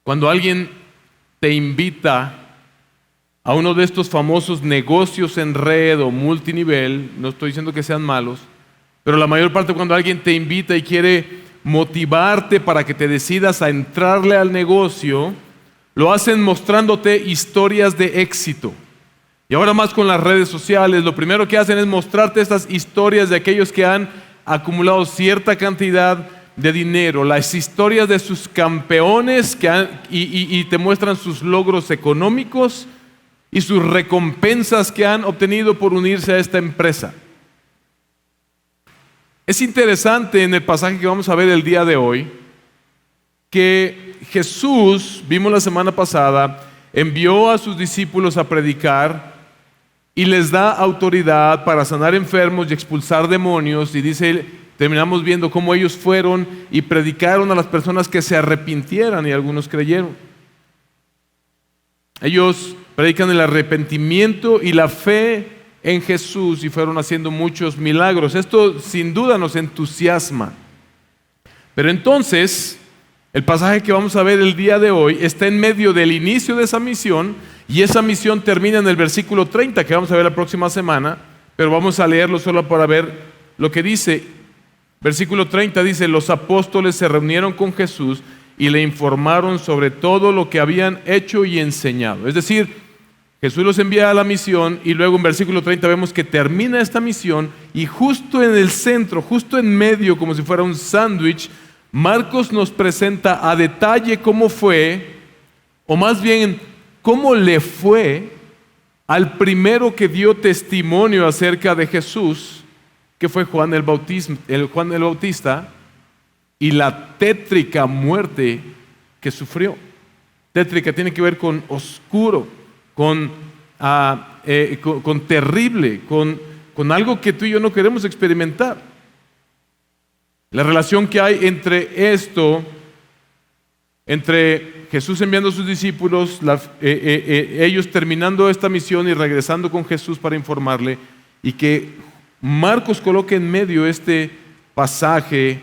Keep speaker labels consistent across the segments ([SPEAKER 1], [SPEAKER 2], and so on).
[SPEAKER 1] Cuando alguien te invita a uno de estos famosos negocios en red o multinivel, no estoy diciendo que sean malos, pero la mayor parte cuando alguien te invita y quiere motivarte para que te decidas a entrarle al negocio, lo hacen mostrándote historias de éxito. Y ahora más con las redes sociales, lo primero que hacen es mostrarte estas historias de aquellos que han acumulado cierta cantidad de dinero, las historias de sus campeones y te muestran sus logros económicos y sus recompensas que han obtenido por unirse a esta empresa. Es interesante en el pasaje que vamos a ver el día de hoy que Jesús, vimos la semana pasada, envió a sus discípulos a predicar y les da autoridad para sanar enfermos y expulsar demonios, y dice, terminamos viendo cómo ellos fueron y predicaron a las personas que se arrepintieran, y algunos creyeron. Ellos predican el arrepentimiento y la fe en Jesús y fueron haciendo muchos milagros. Esto sin duda nos entusiasma. Pero entonces, el pasaje que vamos a ver el día de hoy está en medio del inicio de esa misión, y esa misión termina en el versículo 30, que vamos a ver la próxima semana, pero vamos a leerlo solo para ver lo que dice. Versículo 30 dice, los apóstoles se reunieron con Jesús y le informaron sobre todo lo que habían hecho y enseñado. Es decir, Jesús los envía a la misión y luego en versículo 30 vemos que termina esta misión y justo en el centro, justo en medio, como si fuera un sándwich, Marcos nos presenta a detalle cómo fue, o más bien cómo le fue al primero que dio testimonio acerca de Jesús, que fue Juan el Bautista, y la tétrica muerte que sufrió. Tétrica tiene que ver con oscuro, con terrible, con algo que tú y yo no queremos experimentar. La relación que hay entre esto, entre Jesús enviando a sus discípulos, ellos terminando esta misión y regresando con Jesús para informarle, y que Marcos coloque en medio este pasaje,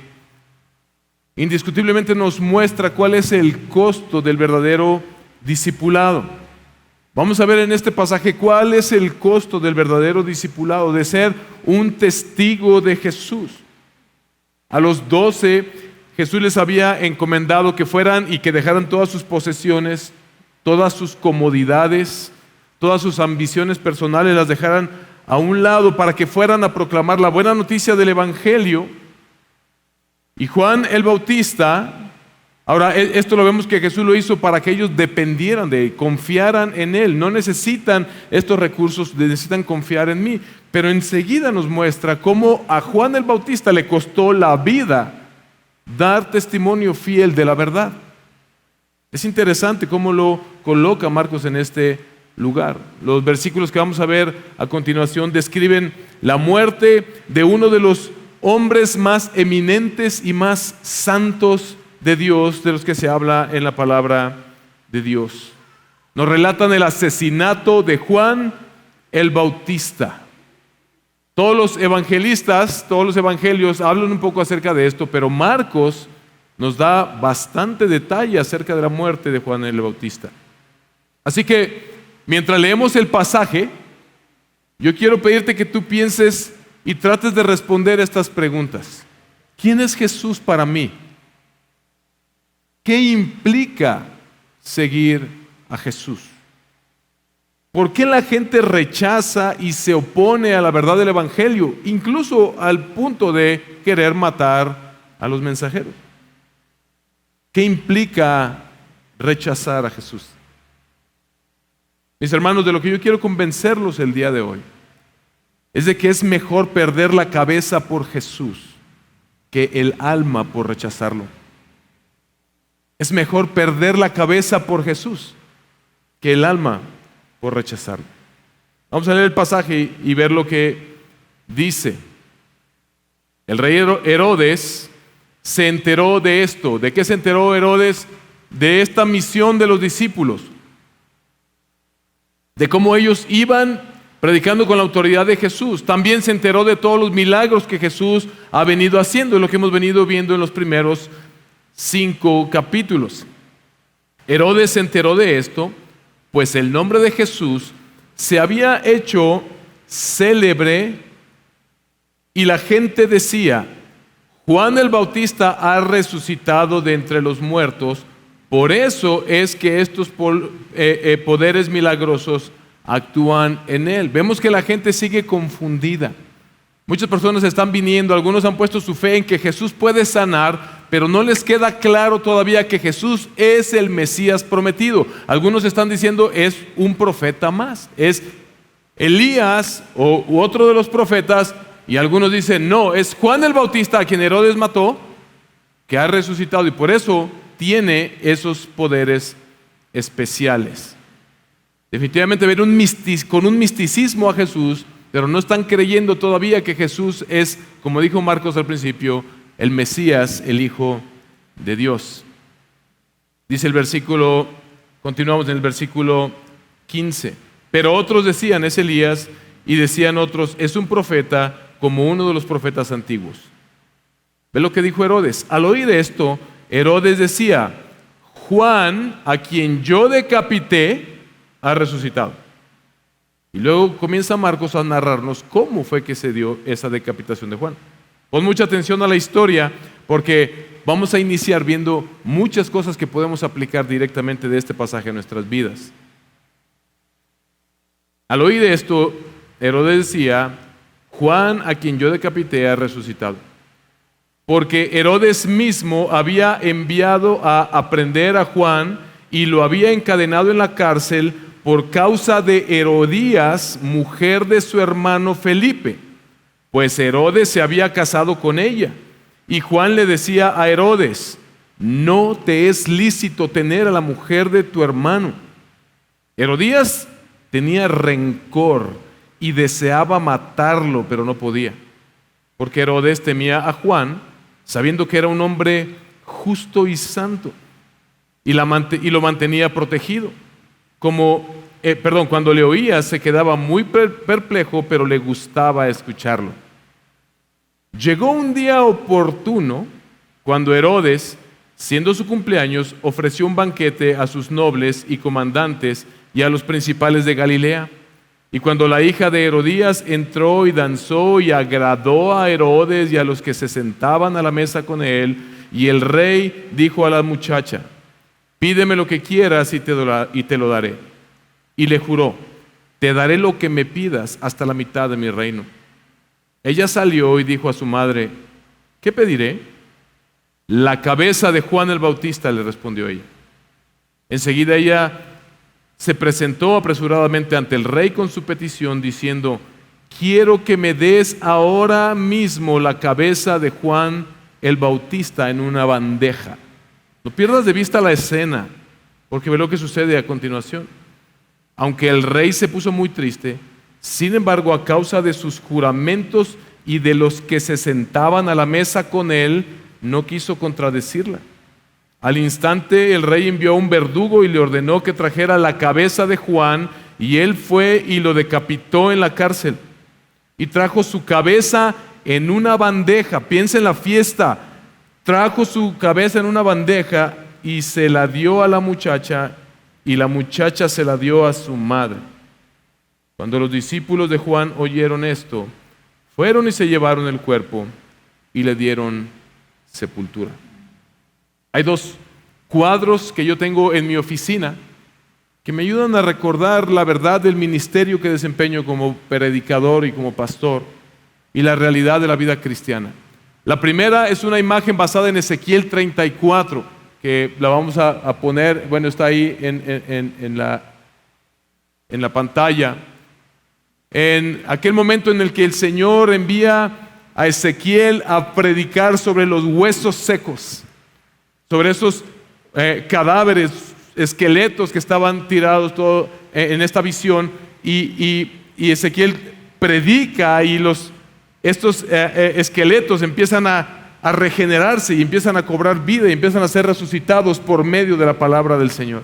[SPEAKER 1] indiscutiblemente nos muestra cuál es el costo del verdadero discipulado. Vamos a ver en este pasaje cuál es el costo del verdadero discipulado, de ser un testigo de Jesús. A los 12 Jesús les había encomendado que fueran y que dejaran todas sus posesiones, todas sus comodidades, todas sus ambiciones personales, las dejaran a un lado para que fueran a proclamar la buena noticia del Evangelio. Y Juan el Bautista, ahora esto lo vemos que Jesús lo hizo para que ellos dependieran de él, confiaran en él. No necesitan estos recursos, necesitan confiar en mí. Pero enseguida nos muestra cómo a Juan el Bautista le costó la vida dar testimonio fiel de la verdad. Es interesante cómo lo coloca Marcos en este lugar. Los versículos que vamos a ver a continuación describen la muerte de uno de los hombres más eminentes y más santos de Dios, de los que se habla en la palabra de Dios. Nos relatan el asesinato de Juan el Bautista. Todos los evangelistas, todos los evangelios hablan un poco acerca de esto, pero Marcos nos da bastante detalle acerca de la muerte de Juan el Bautista. Así que, mientras leemos el pasaje, yo quiero pedirte que tú pienses y trates de responder estas preguntas. ¿Quién es Jesús para mí? ¿Qué implica seguir a Jesús? ¿Por qué la gente rechaza y se opone a la verdad del Evangelio, incluso al punto de querer matar a los mensajeros? ¿Qué implica rechazar a Jesús? Mis hermanos, de lo que yo quiero convencerlos el día de hoy es de que es mejor perder la cabeza por Jesús que el alma por rechazarlo. Es mejor perder la cabeza por Jesús que el alma por rechazarlo. Vamos a leer el pasaje y ver lo que dice. El rey Herodes se enteró de esto. ¿De qué se enteró Herodes? De esta misión de los discípulos, de cómo ellos iban predicando con la autoridad de Jesús. También se enteró de todos los milagros que Jesús ha venido haciendo, lo que hemos venido viendo en los primeros 5 capítulos. Herodes se enteró de esto, pues el nombre de Jesús se había hecho célebre y la gente decía: Juan el Bautista ha resucitado de entre los muertos, por eso es que estos poderes milagrosos actúan en él. Vemos que la gente sigue confundida. Muchas personas están viniendo, algunos han puesto su fe en que Jesús puede sanar, pero no les queda claro todavía que Jesús es el Mesías prometido. Algunos están diciendo es un profeta más, es Elías u otro de los profetas, y algunos dicen no, es Juan el Bautista a quien Herodes mató, que ha resucitado y por eso tiene esos poderes especiales. Definitivamente ven con un misticismo a Jesús, pero no están creyendo todavía que Jesús es, como dijo Marcos al principio, el Mesías, el Hijo de Dios. Dice el versículo, continuamos en el versículo 15. Pero otros decían, es Elías, y decían otros, es un profeta como uno de los profetas antiguos. ¿Ve lo que dijo Herodes? Al oír esto, Herodes decía: Juan, a quien yo decapité, ha resucitado. Y luego comienza Marcos a narrarnos cómo fue que se dio esa decapitación de Juan. Pon mucha atención a la historia porque vamos a iniciar viendo muchas cosas que podemos aplicar directamente de este pasaje a nuestras vidas. Al oír esto, Herodes decía: Juan, a quien yo decapité, ha resucitado. Porque Herodes mismo había enviado a aprender a Juan y lo había encadenado en la cárcel por causa de Herodías, mujer de su hermano Felipe, pues Herodes se había casado con ella. Y Juan le decía a Herodes: no te es lícito tener a la mujer de tu hermano. Herodías tenía rencor y deseaba matarlo, pero no podía, porque Herodes temía a Juan, sabiendo que era un hombre justo y santo, y lo mantenía protegido. Cuando le oía se quedaba muy perplejo, pero le gustaba escucharlo. Llegó un día oportuno cuando Herodes, siendo su cumpleaños, ofreció un banquete a sus nobles y comandantes y a los principales de Galilea. Y cuando la hija de Herodías entró y danzó y agradó a Herodes y a los que se sentaban a la mesa con él, y el rey dijo a la muchacha: pídeme lo que quieras y te lo daré. Y le juró: te daré lo que me pidas hasta la mitad de mi reino. Ella salió y dijo a su madre: ¿qué pediré? La cabeza de Juan el Bautista, le respondió ella. Enseguida ella se presentó apresuradamente ante el rey con su petición, diciendo: quiero que me des ahora mismo la cabeza de Juan el Bautista en una bandeja. No pierdas de vista la escena, porque ve lo que sucede a continuación. Aunque el rey se puso muy triste, sin embargo, a causa de sus juramentos y de los que se sentaban a la mesa con él, no quiso contradecirla. Al instante el rey envió a un verdugo y le ordenó que trajera la cabeza de Juan, y él fue y lo decapitó en la cárcel. Y trajo su cabeza en una bandeja. Piensa en la fiesta. Trajo su cabeza en una bandeja y se la dio a la muchacha, y la muchacha se la dio a su madre. Cuando los discípulos de Juan oyeron esto, fueron y se llevaron el cuerpo y le dieron sepultura. Hay dos cuadros que yo tengo en mi oficina que me ayudan a recordar la verdad del ministerio que desempeño como predicador y como pastor y la realidad de la vida cristiana. La primera es una imagen basada en Ezequiel 34, que la vamos a poner, bueno, está ahí en la pantalla. En aquel momento en el que el Señor envía a Ezequiel a predicar sobre los huesos secos, sobre esos cadáveres, esqueletos que estaban tirados todo, en esta visión, y Ezequiel predica y estos esqueletos empiezan a regenerarse y empiezan a cobrar vida y empiezan a ser resucitados por medio de la palabra del Señor.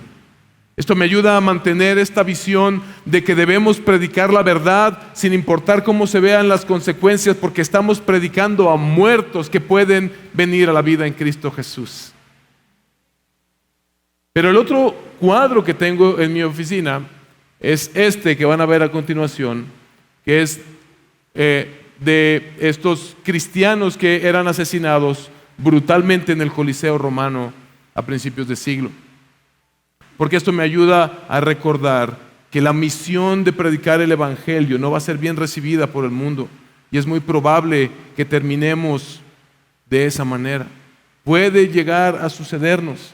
[SPEAKER 1] Esto me ayuda a mantener esta visión de que debemos predicar la verdad sin importar cómo se vean las consecuencias, porque estamos predicando a muertos que pueden venir a la vida en Cristo Jesús. Pero el otro cuadro que tengo en mi oficina es este que van a ver a continuación, que es de estos cristianos que eran asesinados brutalmente en el Coliseo romano a principios de siglo. Porque esto me ayuda a recordar que la misión de predicar el Evangelio no va a ser bien recibida por el mundo, y es muy probable que terminemos de esa manera. Puede llegar a sucedernos.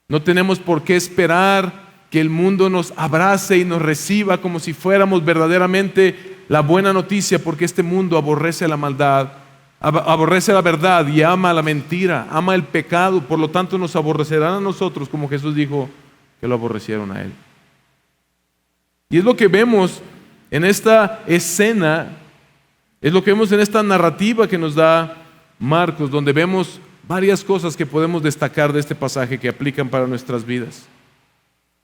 [SPEAKER 1] No tenemos por qué esperar que el mundo nos abrace y nos reciba como si fuéramos verdaderamente la buena noticia, porque este mundo aborrece la maldad, aborrece la verdad y ama la mentira, ama el pecado. Por lo tanto nos aborrecerán a nosotros como Jesús dijo que lo aborrecieron a Él. Y es lo que vemos en esta escena, es lo que vemos en esta narrativa que nos da Marcos, donde vemos varias cosas que podemos destacar de este pasaje que aplican para nuestras vidas.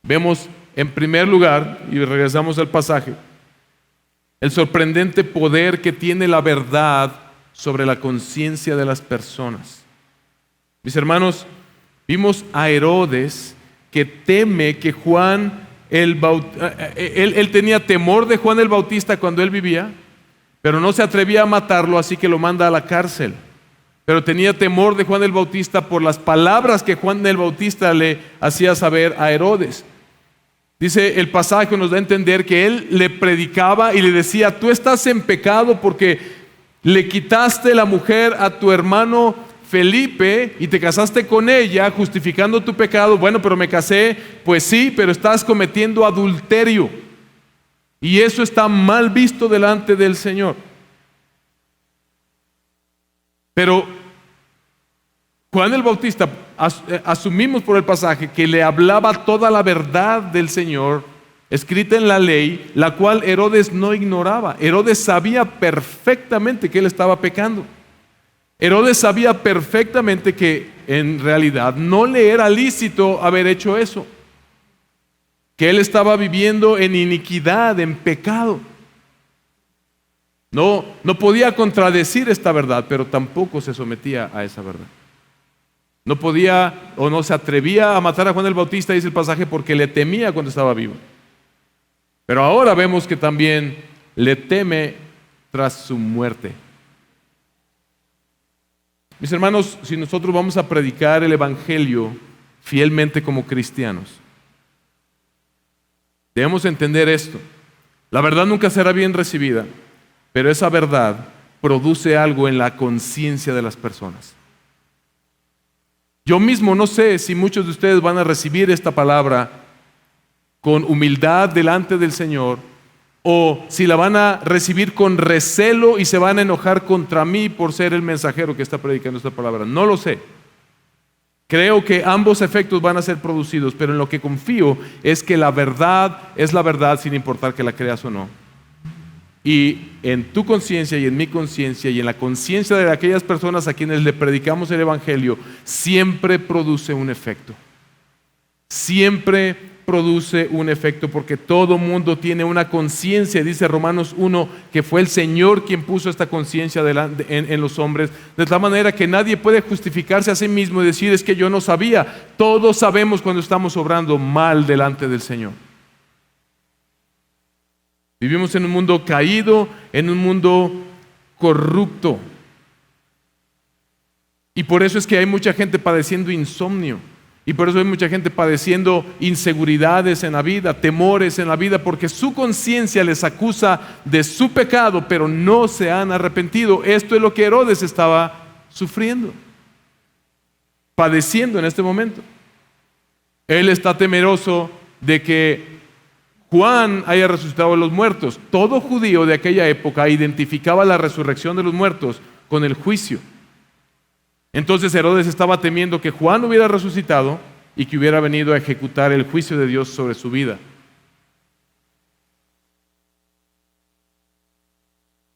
[SPEAKER 1] Vemos en primer lugar, y regresamos al pasaje, el sorprendente poder que tiene la verdad sobre la conciencia de las personas. Mis hermanos, vimos a Herodes que teme que Juan él tenía temor de Juan el Bautista cuando él vivía, pero no se atrevía a matarlo, así que lo manda a la cárcel. Pero tenía temor de Juan el Bautista por las palabras que Juan el Bautista le hacía saber a Herodes. Dice el pasaje, nos da a entender que él le predicaba y le decía: tú estás en pecado porque le quitaste la mujer a tu hermano Felipe y te casaste con ella, justificando tu pecado. Bueno, pero me casé. Pues sí, pero estás cometiendo adulterio, y eso está mal visto delante del Señor. Pero Juan el Bautista, asumimos por el pasaje, que le hablaba toda la verdad del Señor, escrita en la ley, la cual Herodes no ignoraba. Herodes sabía perfectamente que él estaba pecando. Herodes sabía perfectamente que en realidad no le era lícito haber hecho eso, que él estaba viviendo en iniquidad, en pecado. No podía contradecir esta verdad, pero tampoco se sometía a esa verdad. No podía o no se atrevía a matar a Juan el Bautista, dice el pasaje, porque le temía cuando estaba vivo. Pero ahora vemos que también le teme tras su muerte. Mis hermanos, si nosotros vamos a predicar el Evangelio fielmente como cristianos, debemos entender esto. La verdad nunca será bien recibida, pero esa verdad produce algo en la conciencia de las personas. Yo mismo no sé si muchos de ustedes van a recibir esta palabra con humildad delante del Señor, o si la van a recibir con recelo y se van a enojar contra mí por ser el mensajero que está predicando esta palabra. No lo sé. Creo que ambos efectos van a ser producidos, pero en lo que confío es que la verdad es la verdad sin importar que la creas o no. Y en tu conciencia y en mi conciencia y en la conciencia de aquellas personas a quienes le predicamos el Evangelio, siempre produce un efecto. Siempre produce un efecto, porque todo mundo tiene una conciencia. Dice Romanos 1 que fue el Señor quien puso esta conciencia en los hombres, de tal manera que nadie puede justificarse a sí mismo y decir: es que yo no sabía. Todos sabemos cuando estamos obrando mal delante del Señor. Vivimos en un mundo caído, en un mundo corrupto. Y por eso es que hay mucha gente padeciendo insomnio. Y por eso hay mucha gente padeciendo inseguridades en la vida, temores en la vida, porque su conciencia les acusa de su pecado, pero no se han arrepentido. Esto es lo que Herodes estaba sufriendo, padeciendo en este momento. Él está temeroso de que Juan haya resucitado de los muertos. Todo judío de aquella época identificaba la resurrección de los muertos con el juicio. Entonces Herodes estaba temiendo que Juan hubiera resucitado y que hubiera venido a ejecutar el juicio de Dios sobre su vida.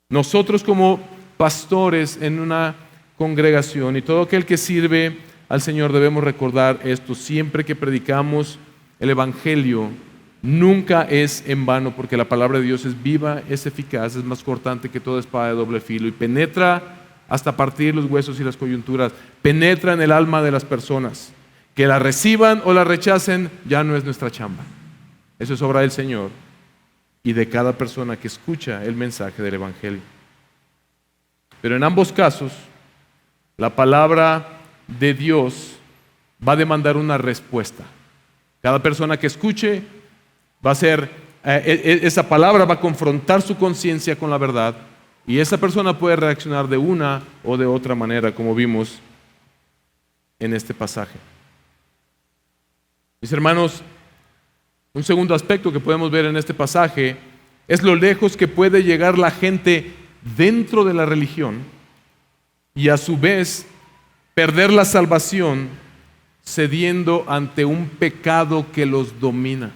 [SPEAKER 1] Nosotros como pastores en una congregación y todo aquel que sirve al Señor debemos recordar esto: siempre que predicamos el Evangelio, nunca es en vano, porque la palabra de Dios es viva, es eficaz, es más cortante que toda espada de doble filo y penetra hasta partir los huesos y las coyunturas, penetra en el alma de las personas. Que la reciban o la rechacen ya no es nuestra chamba. Eso es obra del Señor y de cada persona que escucha el mensaje del Evangelio. Pero en ambos casos, la palabra de Dios va a demandar una respuesta. Cada persona que escuche va a ser, esa palabra va a confrontar su conciencia con la verdad, y esa persona puede reaccionar de una o de otra manera, como vimos en este pasaje. Mis hermanos, un segundo aspecto que podemos ver en este pasaje es lo lejos que puede llegar la gente dentro de la religión y a su vez perder la salvación cediendo ante un pecado que los domina.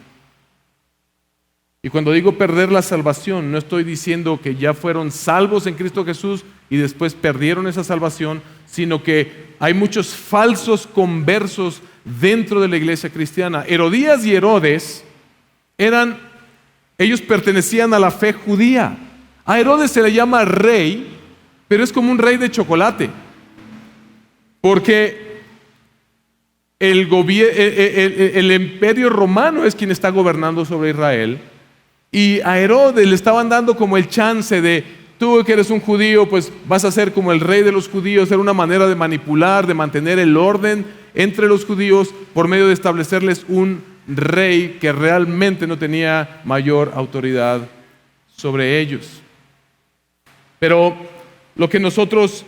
[SPEAKER 1] Y cuando digo perder la salvación, no estoy diciendo que ya fueron salvos en Cristo Jesús y después perdieron esa salvación, sino que hay muchos falsos conversos dentro de la iglesia cristiana. Herodías y Herodes ellos pertenecían a la fe judía. A Herodes se le llama rey, pero es como un rey de chocolate, porque el imperio romano es quien está gobernando sobre Israel, y a Herodes le estaban dando como el chance de: tú que eres un judío, pues vas a ser como el rey de los judíos. Era una manera de manipular, de mantener el orden entre los judíos por medio de establecerles un rey que realmente no tenía mayor autoridad sobre ellos. Pero lo que nosotros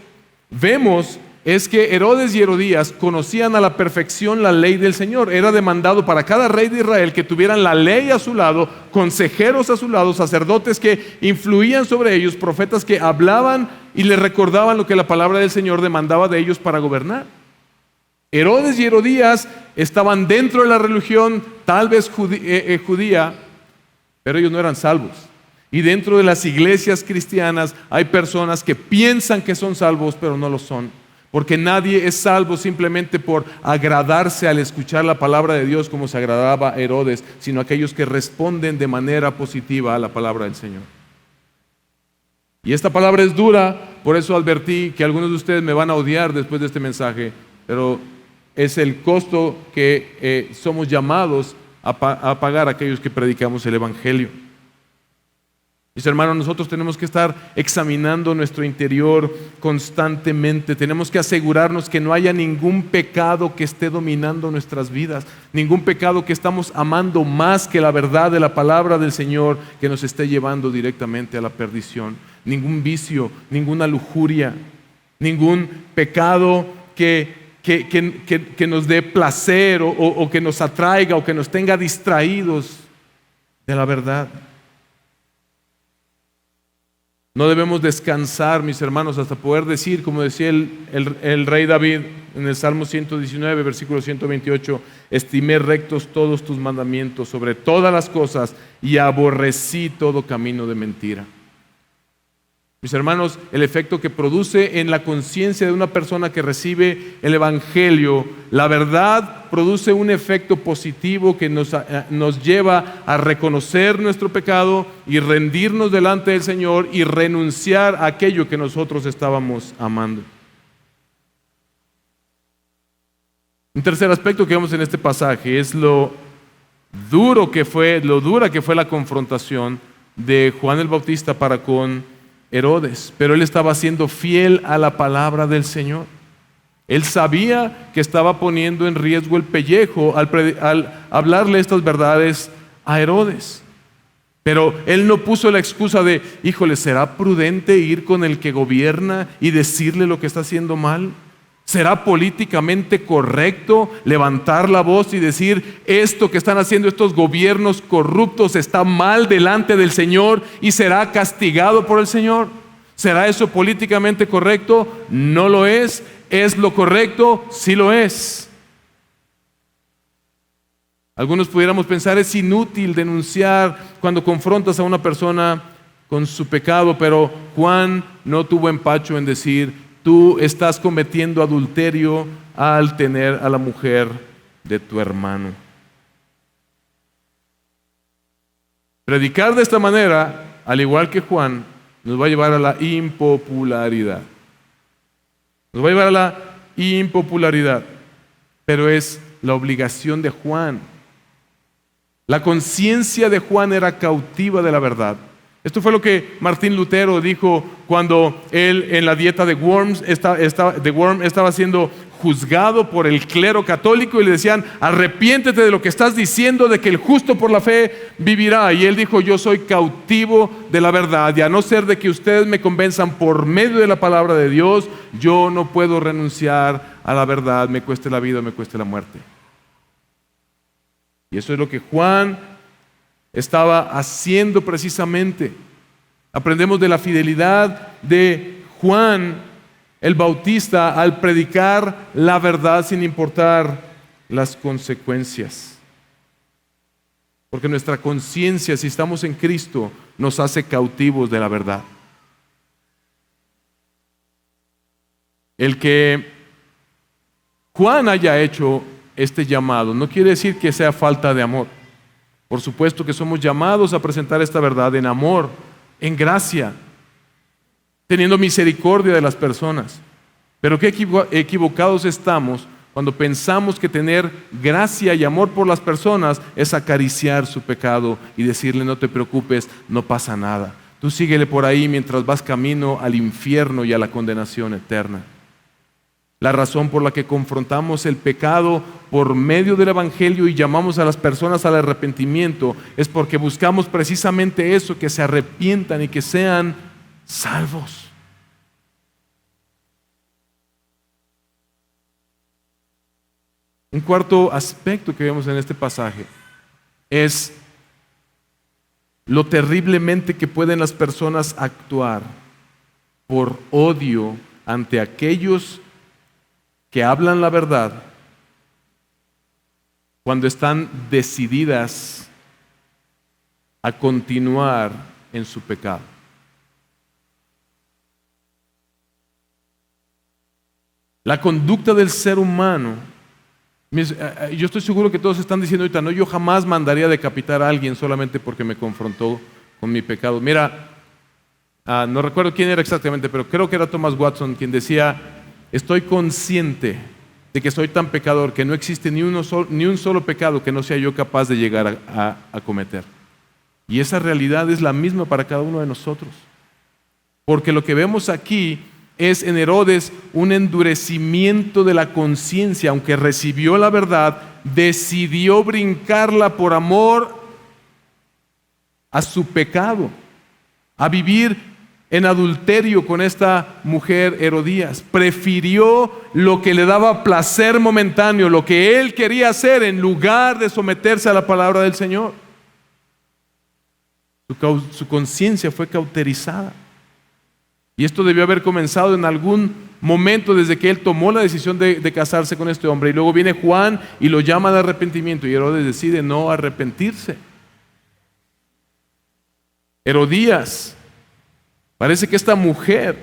[SPEAKER 1] vemos es que Herodes y Herodías conocían a la perfección la ley del Señor. Era demandado para cada rey de Israel que tuvieran la ley a su lado, consejeros a su lado, sacerdotes que influían sobre ellos, profetas que hablaban y les recordaban lo que la palabra del Señor demandaba de ellos para gobernar. Herodes y Herodías estaban dentro de la religión, tal vez judía, pero ellos no eran salvos. Y dentro de las iglesias cristianas hay personas que piensan que son salvos, pero no lo son. Porque nadie es salvo simplemente por agradarse al escuchar la palabra de Dios como se agradaba a Herodes, sino aquellos que responden de manera positiva a la palabra del Señor. Y esta palabra es dura, por eso advertí que algunos de ustedes me van a odiar después de este mensaje, pero es el costo que somos llamados a pagar aquellos que predicamos el Evangelio. Mis hermanos, nosotros tenemos que estar examinando nuestro interior constantemente. Tenemos que asegurarnos que no haya ningún pecado que esté dominando nuestras vidas, ningún pecado que estamos amando más que la verdad de la palabra del Señor, que nos esté llevando directamente a la perdición. Ningún vicio, ninguna lujuria, ningún pecado que nos dé placer o que nos atraiga o que nos tenga distraídos de la verdad. No debemos descansar, mis hermanos, hasta poder decir, como decía el rey David en el Salmo 119, versículo 128, estimé rectos todos tus mandamientos sobre todas las cosas y aborrecí todo camino de mentira. Mis hermanos, el efecto que produce en la conciencia de una persona que recibe el Evangelio, la verdad produce un efecto positivo que nos lleva a reconocer nuestro pecado y rendirnos delante del Señor y renunciar a aquello que nosotros estábamos amando. Un tercer aspecto que vemos en este pasaje es lo dura que fue la confrontación de Juan el Bautista para con Herodes, pero él estaba siendo fiel a la palabra del Señor. Él sabía que estaba poniendo en riesgo el pellejo al hablarle estas verdades a Herodes. Pero él no puso la excusa de: híjole, ¿será prudente ir con el que gobierna y decirle lo que está haciendo mal? ¿Será políticamente correcto levantar la voz y decir: esto que están haciendo estos gobiernos corruptos está mal delante del Señor y será castigado por el Señor? ¿Será eso políticamente correcto? No lo es. ¿Es lo correcto? Sí lo es. Algunos pudiéramos pensar: es inútil denunciar cuando confrontas a una persona con su pecado, pero Juan no tuvo empacho en decir: tú estás cometiendo adulterio al tener a la mujer de tu hermano. Predicar de esta manera, al igual que Juan, nos va a llevar a la impopularidad. Nos va a llevar a la impopularidad, pero es la obligación de Juan. La conciencia de Juan era cautiva de la verdad. Esto fue lo que Martín Lutero dijo cuando él en la dieta de Worms estaba siendo juzgado por el clero católico y le decían: arrepiéntete de lo que estás diciendo, de que el justo por la fe vivirá. Y él dijo: yo soy cautivo de la verdad, y a no ser de que ustedes me convenzan por medio de la palabra de Dios, yo no puedo renunciar a la verdad, me cueste la vida, me cueste la muerte. Y eso es lo que Juan estaba haciendo precisamente. Aprendemos de la fidelidad de Juan el Bautista al predicar la verdad sin importar las consecuencias. Porque nuestra conciencia, si estamos en Cristo, nos hace cautivos de la verdad. El que Juan haya hecho este llamado no quiere decir que sea falta de amor. Por supuesto que somos llamados a presentar esta verdad en amor, en gracia, teniendo misericordia de las personas. Pero qué equivocados estamos cuando pensamos que tener gracia y amor por las personas es acariciar su pecado y decirle: no te preocupes, no pasa nada. Tú síguele por ahí mientras vas camino al infierno y a la condenación eterna. La razón por la que confrontamos el pecado por medio del Evangelio y llamamos a las personas al arrepentimiento es porque buscamos precisamente eso, que se arrepientan y que sean salvos. Un cuarto aspecto que vemos en este pasaje es lo terriblemente que pueden las personas actuar por odio ante aquellos que hablan la verdad cuando están decididas a continuar en su pecado. La conducta del ser humano, yo estoy seguro que todos están diciendo ahorita: no, yo jamás mandaría decapitar a alguien solamente porque me confrontó con mi pecado. Mira, no recuerdo quién era exactamente, pero creo que era Thomas Watson quien decía: estoy consciente de que soy tan pecador que no existe ni un solo pecado que no sea yo capaz de llegar a cometer. Y esa realidad es la misma para cada uno de nosotros. Porque lo que vemos aquí es en Herodes un endurecimiento de la conciencia. Aunque recibió la verdad, decidió brincarla por amor a su pecado, a vivir en adulterio con esta mujer Herodías. Prefirió lo que le daba placer momentáneo, lo que él quería hacer, en lugar de someterse a la palabra del Señor. Su conciencia fue cauterizada. Y esto debió haber comenzado en algún momento desde que él tomó la decisión de casarse con este hombre. Y luego viene Juan y lo llama al arrepentimiento, y Herodes decide no arrepentirse. Herodías, parece que esta mujer,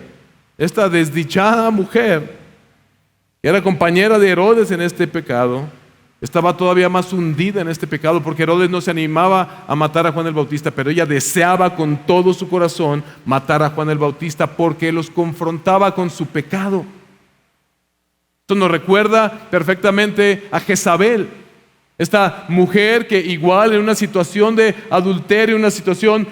[SPEAKER 1] esta desdichada mujer, que era compañera de Herodes en este pecado, estaba todavía más hundida en este pecado, porque Herodes no se animaba a matar a Juan el Bautista, pero ella deseaba con todo su corazón matar a Juan el Bautista porque los confrontaba con su pecado. Esto nos recuerda perfectamente a Jezabel, esta mujer que igual en una situación de adulterio, una situación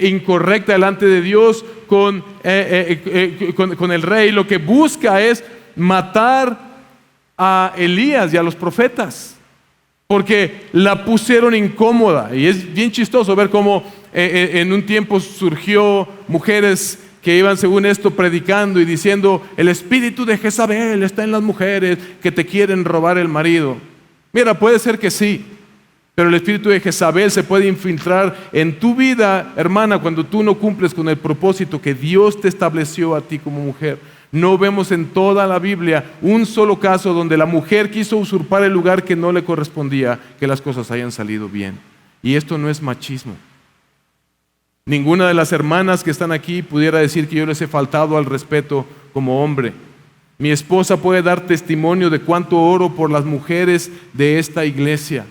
[SPEAKER 1] incorrecta delante de Dios con el rey, lo que busca es matar a Elías y a los profetas, porque la pusieron incómoda. Y es bien chistoso ver cómo en un tiempo surgió mujeres que iban según esto predicando y diciendo: el espíritu de Jezabel está en las mujeres que te quieren robar el marido. Mira, puede ser que sí, pero el espíritu de Jezabel se puede infiltrar en tu vida, hermana, cuando tú no cumples con el propósito que Dios te estableció a ti como mujer. No vemos en toda la Biblia un solo caso donde la mujer quiso usurpar el lugar que no le correspondía, que las cosas hayan salido bien. Y esto no es machismo. Ninguna de las hermanas que están aquí pudiera decir que yo les he faltado al respeto como hombre. Mi esposa puede dar testimonio de cuánto oro por las mujeres de esta iglesia.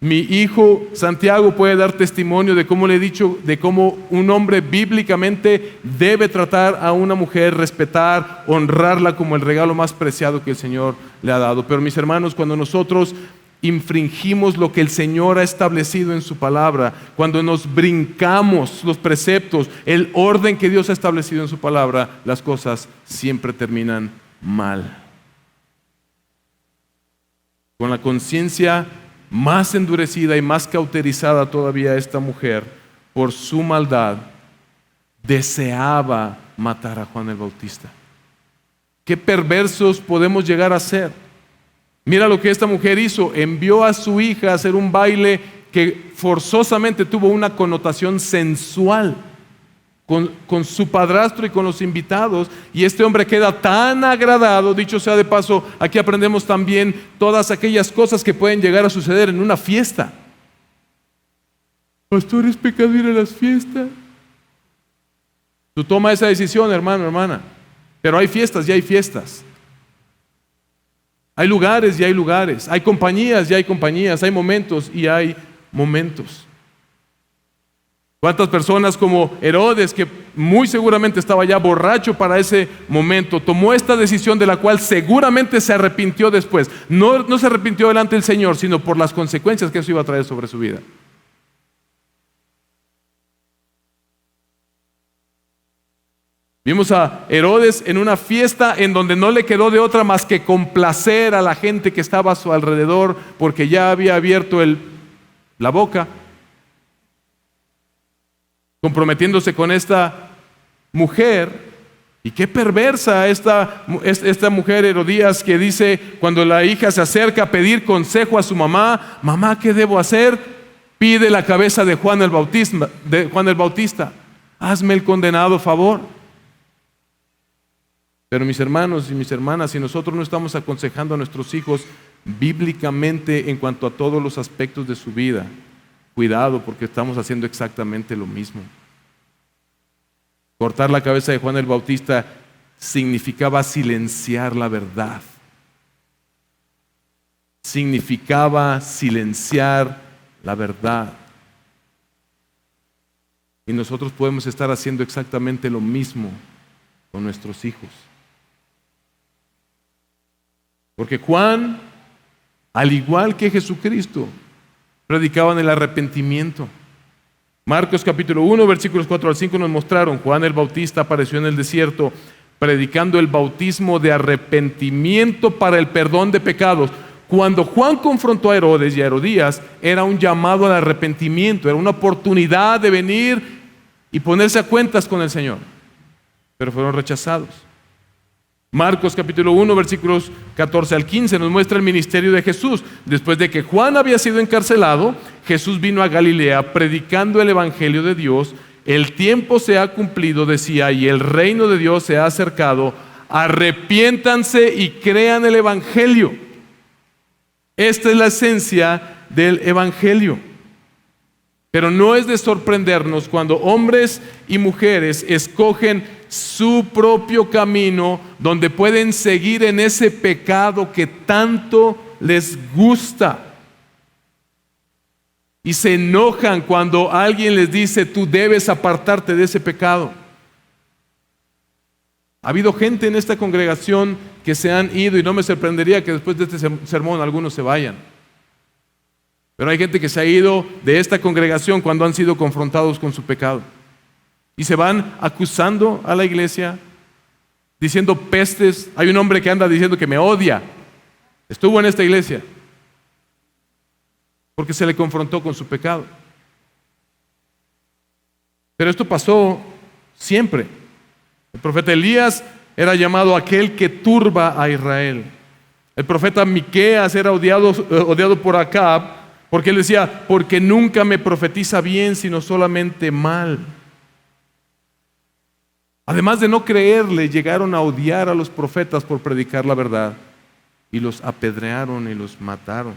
[SPEAKER 1] Mi hijo Santiago puede dar testimonio de cómo le he dicho, de cómo un hombre bíblicamente debe tratar a una mujer, respetar, honrarla como el regalo más preciado que el Señor le ha dado. Pero mis hermanos, cuando nosotros infringimos lo que el Señor ha establecido en su palabra, cuando nos brincamos los preceptos, el orden que Dios ha establecido en su palabra, las cosas siempre terminan mal. Con la conciencia más endurecida y más cauterizada todavía, esta mujer, por su maldad, deseaba matar a Juan el Bautista. ¿Qué perversos podemos llegar a ser? Mira lo que esta mujer hizo: envió a su hija a hacer un baile que forzosamente tuvo una connotación sensual con su padrastro y con los invitados, y este hombre queda tan agradado. Dicho sea de paso, aquí aprendemos también todas aquellas cosas que pueden llegar a suceder en una fiesta. Pastor, ¿es pecado ir a las fiestas? Tú toma esa decisión, hermano, hermana, pero hay fiestas y hay fiestas. Hay lugares y hay lugares, hay compañías y hay compañías, hay momentos y hay momentos. ¿Cuántas personas como Herodes, que muy seguramente estaba ya borracho para ese momento, tomó esta decisión de la cual seguramente se arrepintió después? No se arrepintió delante del Señor, sino por las consecuencias que eso iba a traer sobre su vida. Vimos a Herodes en una fiesta en donde no le quedó de otra más que complacer a la gente que estaba a su alrededor, porque ya había abierto la boca, comprometiéndose con esta mujer. Y qué perversa esta mujer Herodías, que dice, cuando la hija se acerca a pedir consejo a su mamá: mamá, ¿qué debo hacer? Pide la cabeza de Juan el Bautista. Hazme el condenado favor. Pero mis hermanos y mis hermanas, si nosotros no estamos aconsejando a nuestros hijos bíblicamente en cuanto a todos los aspectos de su vida, cuidado, porque estamos haciendo exactamente lo mismo. Cortar la cabeza de Juan el Bautista significaba silenciar la verdad. Significaba silenciar la verdad. Y nosotros podemos estar haciendo exactamente lo mismo con nuestros hijos. Porque Juan, al igual que Jesucristo, predicaban el arrepentimiento. Marcos capítulo 1, versículos 4 al 5 nos mostraron: Juan el Bautista apareció en el desierto predicando el bautismo de arrepentimiento para el perdón de pecados. Cuando Juan confrontó a Herodes y a Herodías, era un llamado al arrepentimiento, era una oportunidad de venir y ponerse a cuentas con el Señor, pero fueron rechazados. Marcos capítulo 1, versículos 14 al 15 nos muestra el ministerio de Jesús. Después de que Juan había sido encarcelado, Jesús vino a Galilea predicando el evangelio de Dios. El tiempo se ha cumplido, decía, y el reino de Dios se ha acercado. Arrepiéntanse y crean el evangelio. Esta es la esencia del evangelio. Pero no es de sorprendernos cuando hombres y mujeres escogen su propio camino, donde pueden seguir en ese pecado que tanto les gusta, y se enojan cuando alguien les dice: tú debes apartarte de ese pecado. Ha habido gente en esta congregación que se han ido, y no me sorprendería que después de este sermón algunos se vayan. Pero hay gente que se ha ido de esta congregación cuando han sido confrontados con su pecado. Y se van acusando a la iglesia, diciendo pestes. Hay un hombre que anda diciendo que me odia. Estuvo en esta iglesia porque se le confrontó con su pecado. Pero esto pasó siempre. El profeta Elías era llamado aquel que turba a Israel. El profeta Miqueas era odiado por Acab, porque él decía: porque nunca me profetiza bien, sino solamente mal. Además de no creerle, llegaron a odiar a los profetas por predicar la verdad, y los apedrearon y los mataron.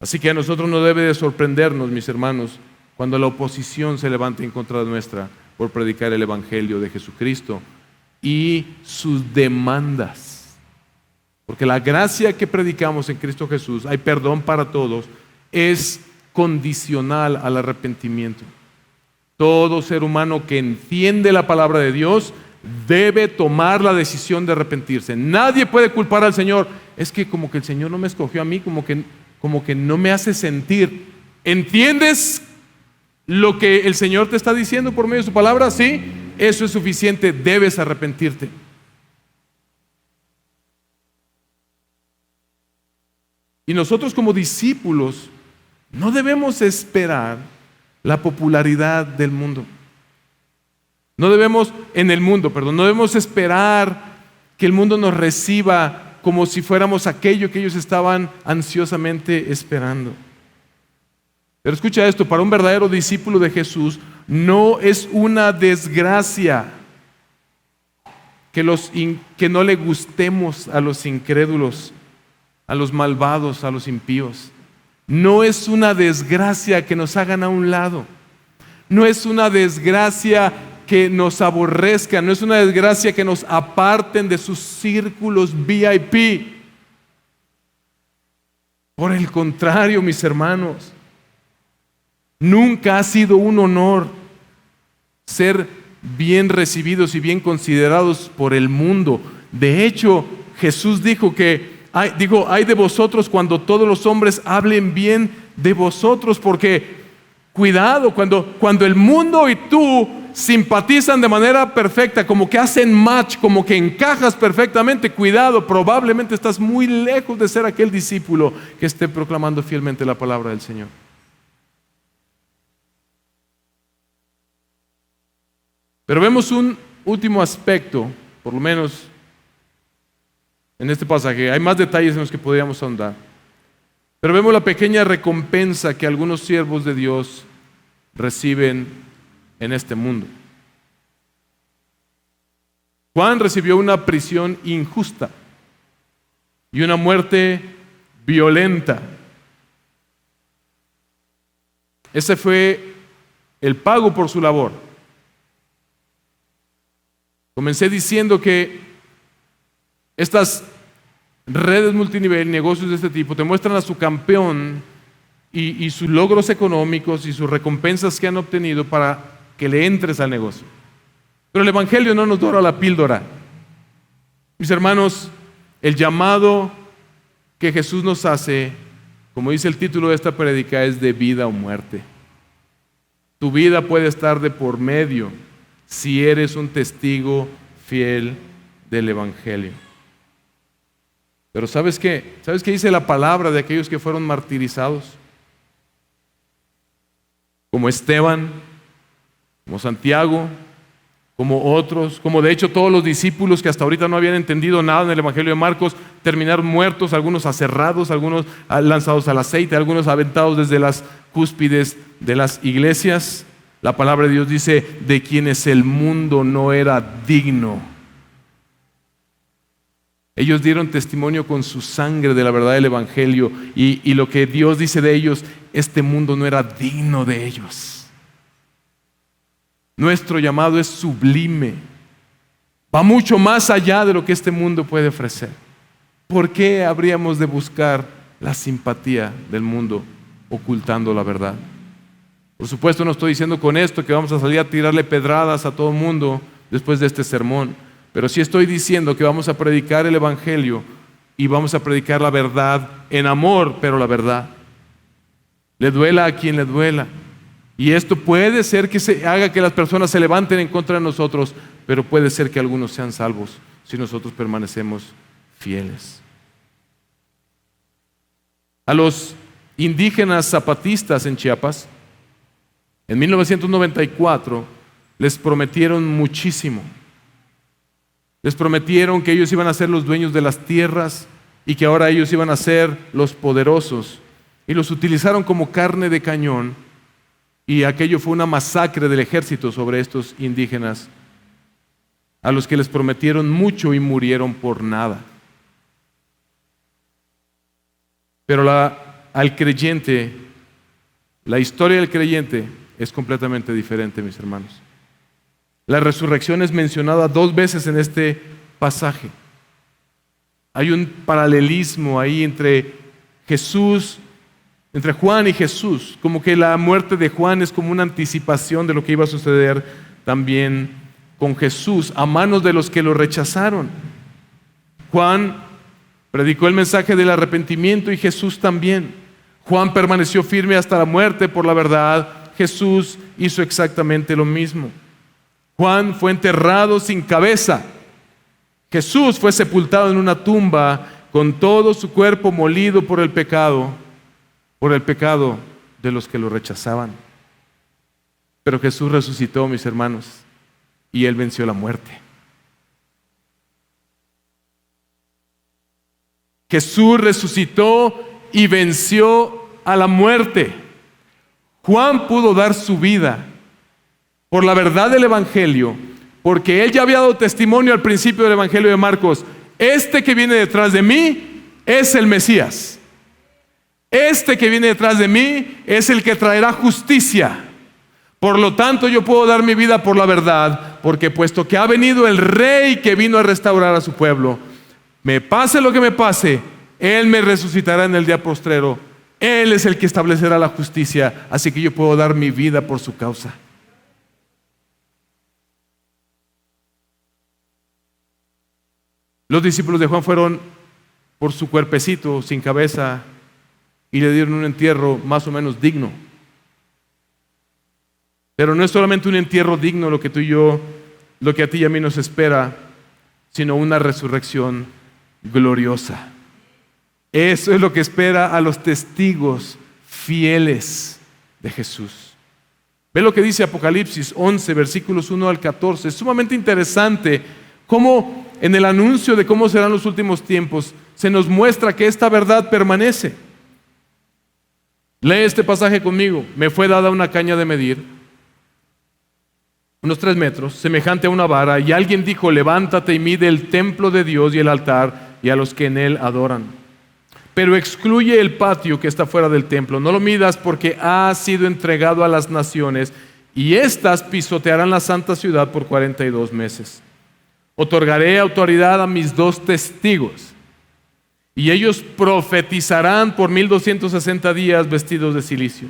[SPEAKER 1] Así que a nosotros no debe de sorprendernos, mis hermanos, cuando la oposición se levante en contra nuestra por predicar el evangelio de Jesucristo y sus demandas. Porque la gracia que predicamos en Cristo Jesús, hay perdón para todos, es condicional al arrepentimiento. Todo ser humano que entiende la palabra de Dios debe tomar la decisión de arrepentirse. Nadie puede culpar al Señor: es que como que el Señor no me escogió a mí, como que no me hace sentir. ¿Entiendes lo que el Señor te está diciendo por medio de su palabra? Sí, eso es suficiente, debes arrepentirte. Y nosotros como discípulos no debemos esperar la popularidad del mundo. No debemos esperar que el mundo nos reciba como si fuéramos aquello que ellos estaban ansiosamente esperando. Pero escucha esto, para un verdadero discípulo de Jesús no es una desgracia que no le gustemos a los incrédulos, a los malvados, a los impíos. No es una desgracia que nos hagan a un lado. No es una desgracia que nos aborrezcan. No es una desgracia que nos aparten de sus círculos VIP. Por el contrario, mis hermanos, nunca ha sido un honor ser bien recibidos y bien considerados por el mundo. De hecho, Jesús dijo hay de vosotros cuando todos los hombres hablen bien de vosotros, porque cuidado, cuando el mundo y tú simpatizan de manera perfecta, como que hacen match, como que encajas perfectamente, cuidado, probablemente estás muy lejos de ser aquel discípulo que esté proclamando fielmente la palabra del Señor. Pero vemos un último aspecto, por lo menos en este pasaje. Hay más detalles en los que podríamos ahondar. Pero vemos la pequeña recompensa que algunos siervos de Dios reciben en este mundo. Juan recibió una prisión injusta y una muerte violenta. Ese fue el pago por su labor. Comencé diciendo que estas redes multinivel, negocios de este tipo, te muestran a su campeón y sus logros económicos y sus recompensas que han obtenido para que le entres al negocio. Pero el Evangelio no nos dora la píldora. Mis hermanos, el llamado que Jesús nos hace, como dice el título de esta prédica, es de vida o muerte. Tu vida puede estar de por medio si eres un testigo fiel del Evangelio. Pero ¿sabes qué? ¿Sabes qué dice la palabra de aquellos que fueron martirizados? Como Esteban, como Santiago, como otros, como de hecho todos los discípulos que hasta ahorita no habían entendido nada en el Evangelio de Marcos, terminaron muertos, algunos aserrados, algunos lanzados al aceite, algunos aventados desde las cúspides de las iglesias. La palabra de Dios dice, de quienes el mundo no era digno. Ellos dieron testimonio con su sangre de la verdad del Evangelio y lo que Dios dice de ellos, este mundo no era digno de ellos. Nuestro llamado es sublime, va mucho más allá de lo que este mundo puede ofrecer. ¿Por qué habríamos de buscar la simpatía del mundo ocultando la verdad? Por supuesto, no estoy diciendo con esto que vamos a salir a tirarle pedradas a todo el mundo después de este sermón, pero sí estoy diciendo que vamos a predicar el Evangelio y vamos a predicar la verdad en amor, pero la verdad. Le duela a quien le duela. Y esto puede ser que se haga que las personas se levanten en contra de nosotros, pero puede ser que algunos sean salvos si nosotros permanecemos fieles. A los indígenas zapatistas en Chiapas, en 1994, les prometieron muchísimo. Les prometieron que ellos iban a ser los dueños de las tierras y que ahora ellos iban a ser los poderosos. Y los utilizaron como carne de cañón. Y aquello fue una masacre del ejército sobre estos indígenas, a los que les prometieron mucho y murieron por nada. Pero al creyente, la historia del creyente es completamente diferente, mis hermanos. La resurrección es mencionada 2 veces en este pasaje. Hay un paralelismo ahí entre Juan y Jesús, como que la muerte de Juan es como una anticipación de lo que iba a suceder también con Jesús a manos de los que lo rechazaron. Juan Predicó el mensaje del arrepentimiento y Jesús también. Juan permaneció firme hasta la muerte por la verdad. Jesús hizo exactamente lo mismo. Juan fue enterrado sin cabeza. Jesús fue sepultado en una tumba con todo su cuerpo molido por el pecado de los que lo rechazaban. Pero Jesús resucitó, mis hermanos, y Él venció la muerte. Jesús resucitó y venció a la muerte. Juan pudo dar su vida por la verdad del Evangelio, porque él ya había dado testimonio al principio del Evangelio de Marcos. Este que viene detrás de mí es el Mesías. Este que viene detrás de mí es el que traerá justicia. Por lo tanto, yo puedo dar mi vida por la verdad, porque puesto que ha venido el Rey que vino a restaurar a su pueblo, me pase lo que me pase, Él me resucitará en el día postrero. Él es el que establecerá la justicia, así que yo puedo dar mi vida por su causa. Los discípulos de Juan fueron por su cuerpecito sin cabeza y le dieron un entierro más o menos digno. Pero no es solamente un entierro digno lo que a ti y a mí nos espera, sino una resurrección gloriosa. Eso es lo que espera a los testigos fieles de Jesús. Ve lo que dice Apocalipsis 11, versículos 1 al 14. Es sumamente interesante cómo en el anuncio de cómo serán los últimos tiempos se nos muestra que esta verdad permanece. Lee este pasaje conmigo. Me fue dada una caña de medir, unos 3 metros, semejante a una vara, y alguien dijo: levántate y mide el templo de Dios y el altar y a los que en él adoran. Pero excluye el patio que está fuera del templo. No lo midas, porque ha sido entregado a las naciones y éstas pisotearán la santa ciudad por 42 meses. Otorgaré autoridad a mis 2 testigos y ellos profetizarán por 1260 días vestidos de cilicio.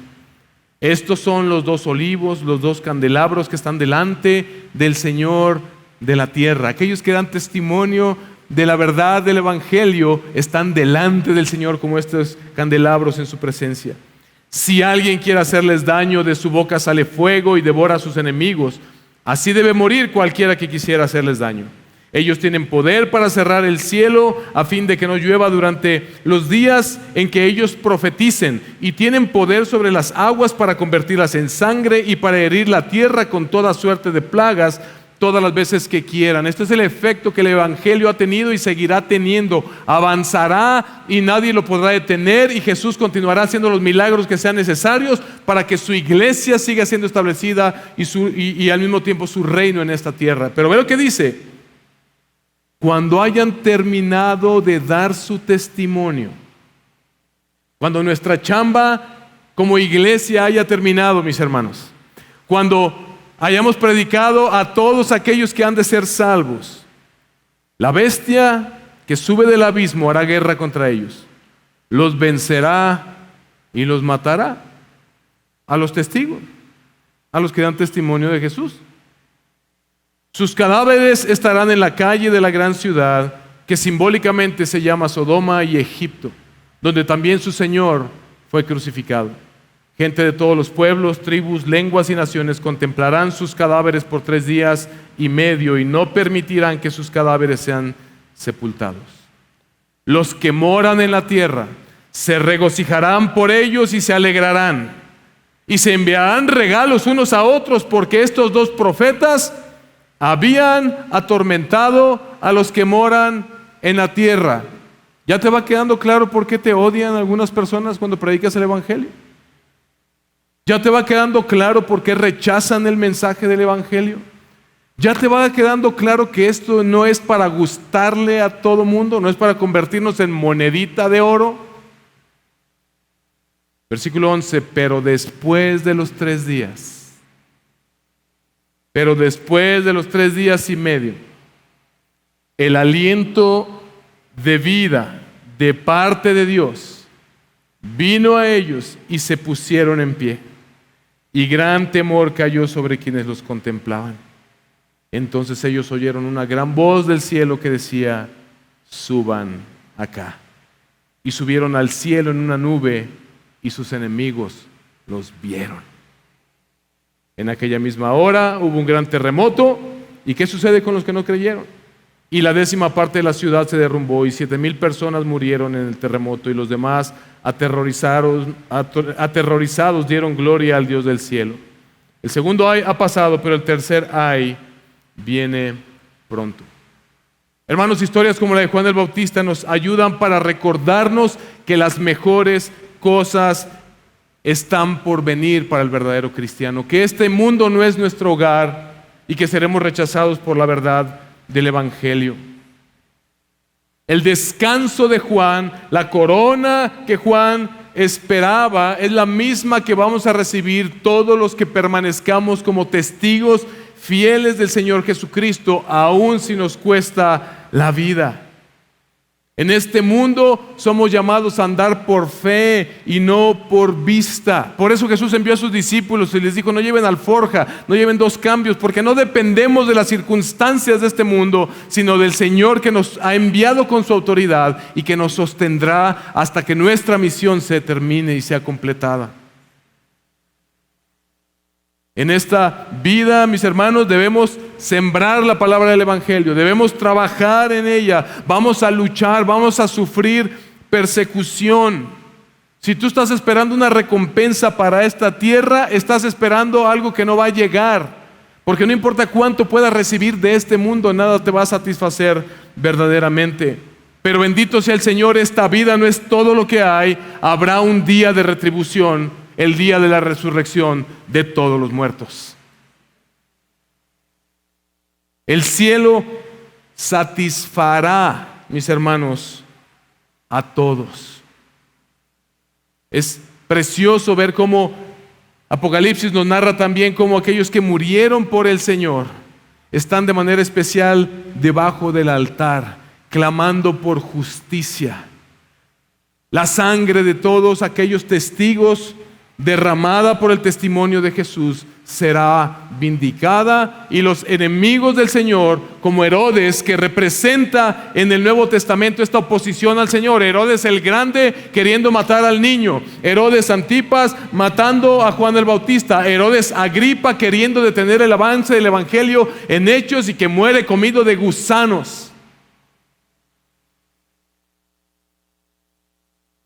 [SPEAKER 1] Estos son los 2 olivos, los 2 candelabros que están delante del Señor de la tierra. Aquellos que dan testimonio de la verdad del Evangelio están delante del Señor como estos candelabros en su presencia. Si alguien quiere hacerles daño, de su boca sale fuego y devora a sus enemigos. Así debe morir cualquiera que quisiera hacerles daño. Ellos tienen poder para cerrar el cielo a fin de que no llueva durante los días en que ellos profeticen, y tienen poder sobre las aguas para convertirlas en sangre y para herir la tierra con toda suerte de plagas todas las veces que quieran. Este es el efecto que el Evangelio ha tenido y seguirá teniendo. Avanzará y nadie lo podrá detener, y Jesús continuará haciendo los milagros que sean necesarios para que su iglesia siga siendo establecida y al mismo tiempo su reino en esta tierra. Pero ve lo que dice: cuando hayan terminado de dar su testimonio, cuando nuestra chamba como iglesia haya terminado, mis hermanos, cuando hayamos predicado a todos aquellos que han de ser salvos, la bestia que sube del abismo hará guerra contra ellos, los vencerá y los matará, a los testigos, a los que dan testimonio de Jesús. Sus cadáveres estarán en la calle de la gran ciudad, que simbólicamente se llama Sodoma y Egipto, donde también su Señor fue crucificado. Gente de todos los pueblos, tribus, lenguas y naciones contemplarán sus cadáveres por 3 días y medio y no permitirán que sus cadáveres sean sepultados. Los que moran en la tierra se regocijarán por ellos y se alegrarán, y se enviarán regalos unos a otros, porque estos 2 profetas habían atormentado a los que moran en la tierra. ¿Ya te va quedando claro por qué te odian algunas personas cuando predicas el Evangelio? ¿Ya te va quedando claro por qué rechazan el mensaje del Evangelio? ¿Ya te va quedando claro que esto no es para gustarle a todo mundo? ¿No es para convertirnos en monedita de oro? Versículo 11, pero después de los 3 días, pero después de los 3 días y medio, el aliento de vida de parte de Dios vino a ellos y se pusieron en pie, y gran temor cayó sobre quienes los contemplaban. Entonces ellos oyeron una gran voz del cielo que decía: suban acá. Y subieron al cielo en una nube y sus enemigos los vieron. En aquella misma hora hubo un gran terremoto. ¿Y qué sucede con los que no creyeron? Y la 10ª parte de la ciudad se derrumbó y 7,000 personas murieron en el terremoto, y los demás aterrorizados dieron gloria al Dios del cielo. El segundo ay ha pasado, pero el tercer ay viene pronto. Hermanos, historias como la de Juan el Bautista nos ayudan para recordarnos que las mejores cosas están por venir para el verdadero cristiano, que este mundo no es nuestro hogar y que seremos rechazados por la verdad del Evangelio. El descanso de Juan, la corona que Juan esperaba, es la misma que vamos a recibir todos los que permanezcamos como testigos fieles del Señor Jesucristo, aun si nos cuesta la vida. En este mundo somos llamados a andar por fe y no por vista. Por eso Jesús envió a sus discípulos y les dijo: no lleven alforja, no lleven 2 cambios, porque no dependemos de las circunstancias de este mundo, sino del Señor que nos ha enviado con su autoridad y que nos sostendrá hasta que nuestra misión se termine y sea completada. En esta vida, mis hermanos, debemos sembrar la palabra del Evangelio, debemos trabajar en ella, vamos a luchar, vamos a sufrir persecución. Si tú estás esperando una recompensa para esta tierra, estás esperando algo que no va a llegar, porque no importa cuánto puedas recibir de este mundo, nada te va a satisfacer verdaderamente. Pero bendito sea el Señor, esta vida no es todo lo que hay, habrá un día de retribución, el día de la resurrección de todos los muertos. El cielo satisfará, mis hermanos, a todos. Es precioso ver cómo Apocalipsis nos narra también cómo aquellos que murieron por el Señor están de manera especial debajo del altar, clamando por justicia. La sangre de todos aquellos testigos derramada por el testimonio de Jesús será vindicada, y los enemigos del Señor, como Herodes, que representa en el Nuevo Testamento esta oposición al Señor, Herodes el Grande queriendo matar al niño, Herodes Antipas matando a Juan el Bautista, Herodes Agripa queriendo detener el avance del Evangelio en Hechos y que muere comido de gusanos.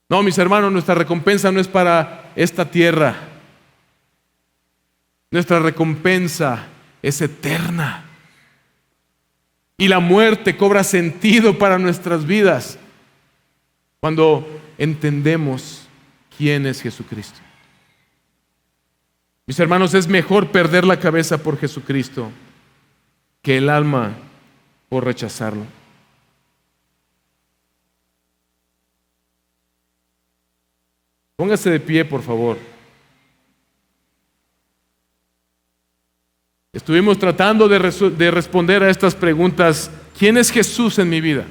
[SPEAKER 1] No, mis hermanos, nuestra recompensa no es para esta tierra. Nuestra recompensa es eterna. Y la muerte cobra sentido para nuestras vidas cuando entendemos quién es Jesucristo. Mis hermanos, es mejor perder la cabeza por Jesucristo que el alma por rechazarlo. Póngase de pie, por favor. Estuvimos tratando de responder a estas preguntas. ¿Quién es Jesús en mi vida?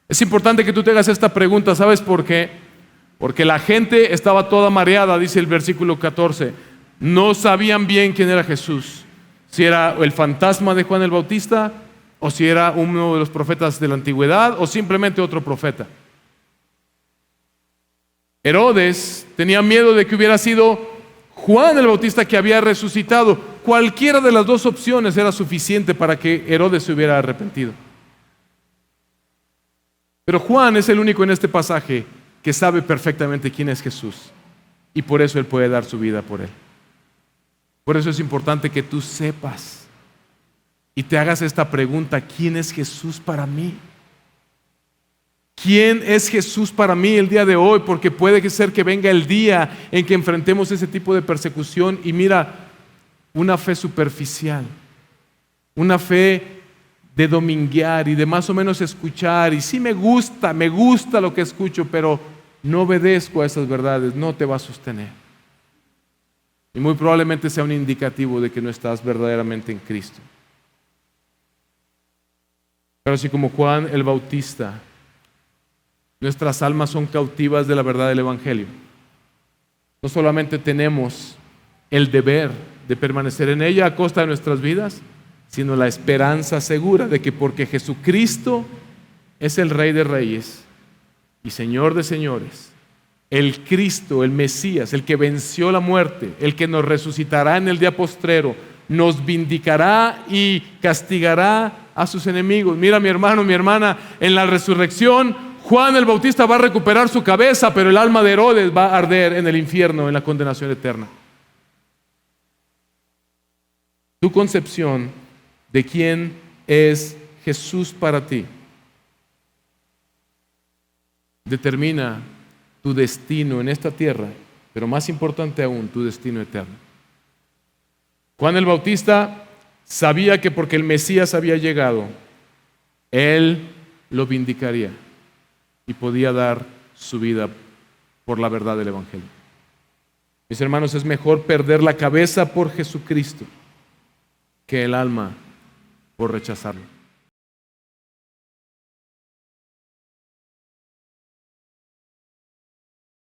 [SPEAKER 1] Es importante que tú te hagas esta pregunta. ¿Sabes por qué? Porque la gente estaba toda mareada, dice el versículo 14. No sabían bien quién era Jesús. Si era el fantasma de Juan el Bautista, o si era uno de los profetas de la antigüedad, o simplemente otro profeta. Herodes tenía miedo de que hubiera sido Juan el Bautista que había resucitado. Cualquiera de las 2 opciones era suficiente para que Herodes se hubiera arrepentido. Pero Juan es el único en este pasaje que sabe perfectamente quién es Jesús, y por eso él puede dar su vida por él. Por eso es importante que tú sepas y te hagas esta pregunta: ¿quién es Jesús para mí? ¿Quién es Jesús para mí el día de hoy? Porque puede ser que venga el día en que enfrentemos ese tipo de persecución y mira, una fe superficial, una fe de dominguear y de más o menos escuchar, y sí me gusta lo que escucho, pero no obedezco a esas verdades, no te va a sostener. Y muy probablemente sea un indicativo de que no estás verdaderamente en Cristo. Pero así como Juan el Bautista, nuestras almas son cautivas de la verdad del Evangelio. No solamente tenemos el deber de permanecer en ella a costa de nuestras vidas, sino la esperanza segura de que porque Jesucristo es el Rey de Reyes y Señor de señores, el Cristo, el Mesías, el que venció la muerte, el que nos resucitará en el día postrero, nos vindicará y castigará a sus enemigos. Mira, mi hermano, mi hermana, en la resurrección, Juan el Bautista va a recuperar su cabeza, pero el alma de Herodes va a arder en el infierno, en la condenación eterna. Tu concepción de quién es Jesús para ti determina tu destino en esta tierra, pero más importante aún, tu destino eterno. Juan el Bautista sabía que porque el Mesías había llegado, él lo vindicaría y podía dar su vida por la verdad del Evangelio. Mis hermanos, es mejor perder la cabeza por Jesucristo que el alma por rechazarlo.